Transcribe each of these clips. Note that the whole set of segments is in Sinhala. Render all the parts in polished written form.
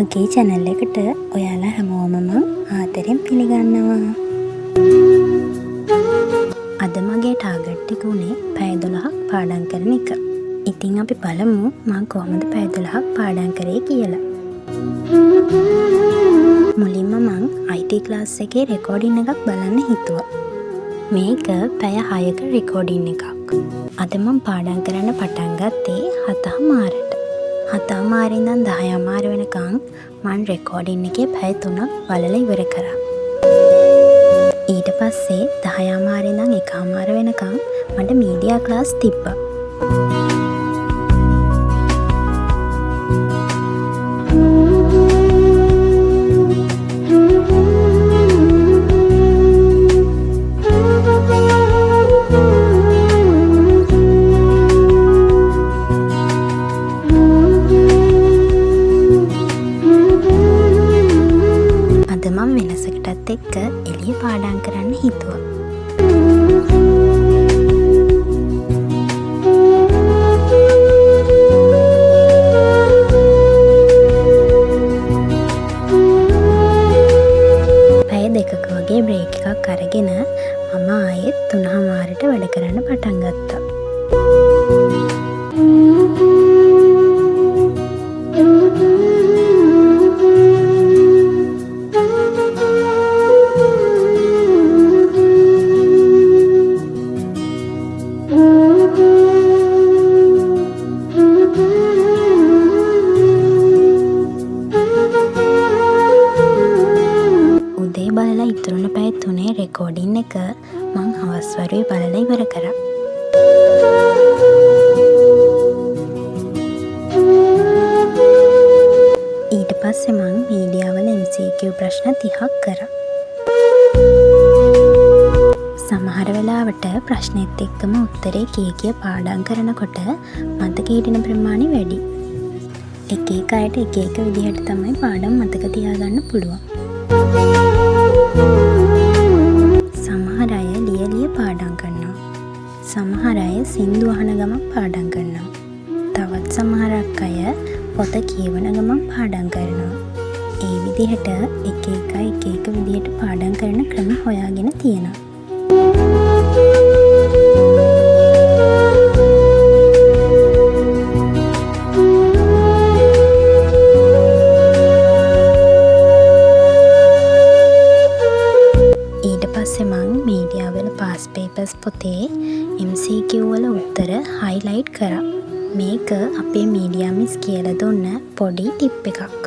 මගේ channel එකට ඔයාලා හැමෝම මම ආදරෙන් පිළිගන්නවා. අද මගේ ටාගට් එක උනේ පැය 12ක් පාඩම් කරන එක. ඉතින් අපි බලමු මම කොහොමද පැය 12ක් පාඩම් කරේ කියලා. මුලින්ම මම IT ක්ලාස් එකේ රෙකෝඩින් එකක් බලන්න හිතුවා. මේක පැය 6ක රෙකෝඩින් එකක්. අද මම පාඩම් කරන්න පටන් ගත්තේ 7:00ට. 7:00 ඉඳන් 10:00 වෙනකන් මම රෙකෝඩින් එකේ පැය 3ක් බලලා ඉවර කරා. ඊට පස්සේ 10:00 ඉඳන් 1:00 වෙනකන් මට මීඩියා ක්ලාස් තිබ්බා. වෙනසකටත් එක්ක එළිය පාඩම් කරන්න හිතුවා. පැය 2ක වගේ බ්‍රේක් එකක් අරගෙන මම ආයෙත් 3:00ට වැඩ කරන්න පටන් ගත්තා. බලලා ඉතුරුන පැය 3 රෙකෝඩින් එක මං හවස් වරුවේ බලලා ඉවර කරා. ඊට පස්සේ මං මීඩියාවල MCQ ප්‍රශ්න 30ක් කරා. සමහර වෙලාවට ප්‍රශ්නෙත් එක්කම උත්තරේ කිය පාඩම් කරනකොට මතක හිටින ප්‍රමාණය වැඩි. එක එක අයට එක එක විදිහට තමයි පාඩම් මතක තියාගන්න පුළුවන්. සමහර අය ලියලිය පාඩම් කරනවා. සමහර අය සින්දු අහන ගමන් පාඩම් කරනවා. තවත් සමහරක් අය පොත කියවන ගමන් පාඩම් කරනවා. ඒ විදිහට එක එක විදිහට පාඩම් කරන ක්‍රම හොයාගෙන තියෙනවා. මීඩියාවල පාස් පේපර්ස් පොතේ MCQ වල උත්තර හයිලයිට් කරා. මේක අපේ මීඩියා මිස් කියලා දුන්න පොඩි ටිප් එකක්.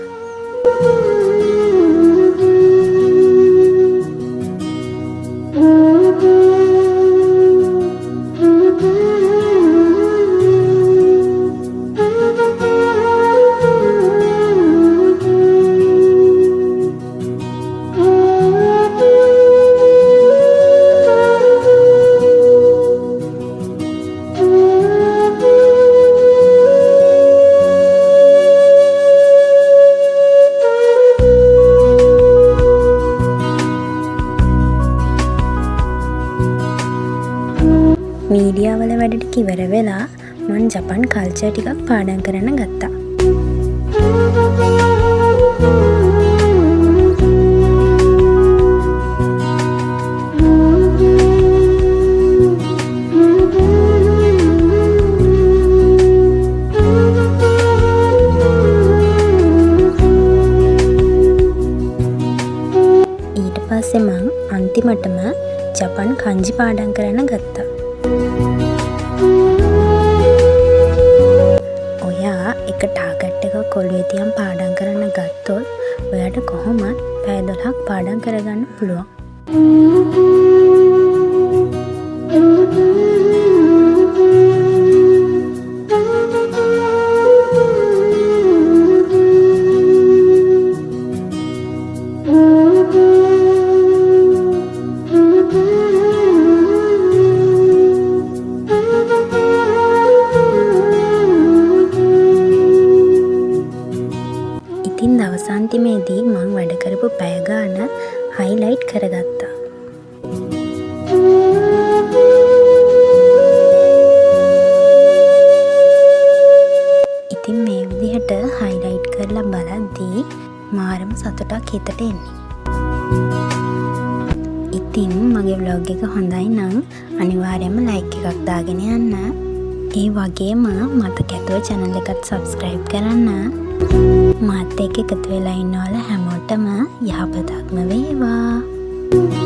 මීඩියාවල වැඩ ටික ඉවර වෙලා මං ජපන් කල්චර් ටිකක් පාඩම් කරන්න ගත්තා. ඊට පස්සේ මං අන්තිමටම ජපන් කන්ජි පාඩම් කරන්න ගත්තා. ඔයා එක ටාගට් එකක් ඔළුවේ තියන් පාඩම් කරන්න ගත්තොත් ඔයාට කොහොමත් පැය 12ක් පාඩම් කරගන්න පුළුවන්. ඉතින් දවස් අන්තිමේදී මම වැඩ කරපු පැය ගාන හයිලයිට් කරගත්තා. ඉතින් මේ විදිහට හයිලයිට් වෙලා බලද්දී මාරම සතුටක් හිතට එන්නේ. ඉතින් මගේ vlog එක හොඳයි නම් අනිවාර්යයෙන්ම like එකක් දාගෙන යන්න. ඒ වගේම මතක ඇතුව channel එකත් subscribe කරන්න. මාත් එක්ක එකතු වෙලා ඉන්නවල හැමෝටම යහපතක්ම වේවා.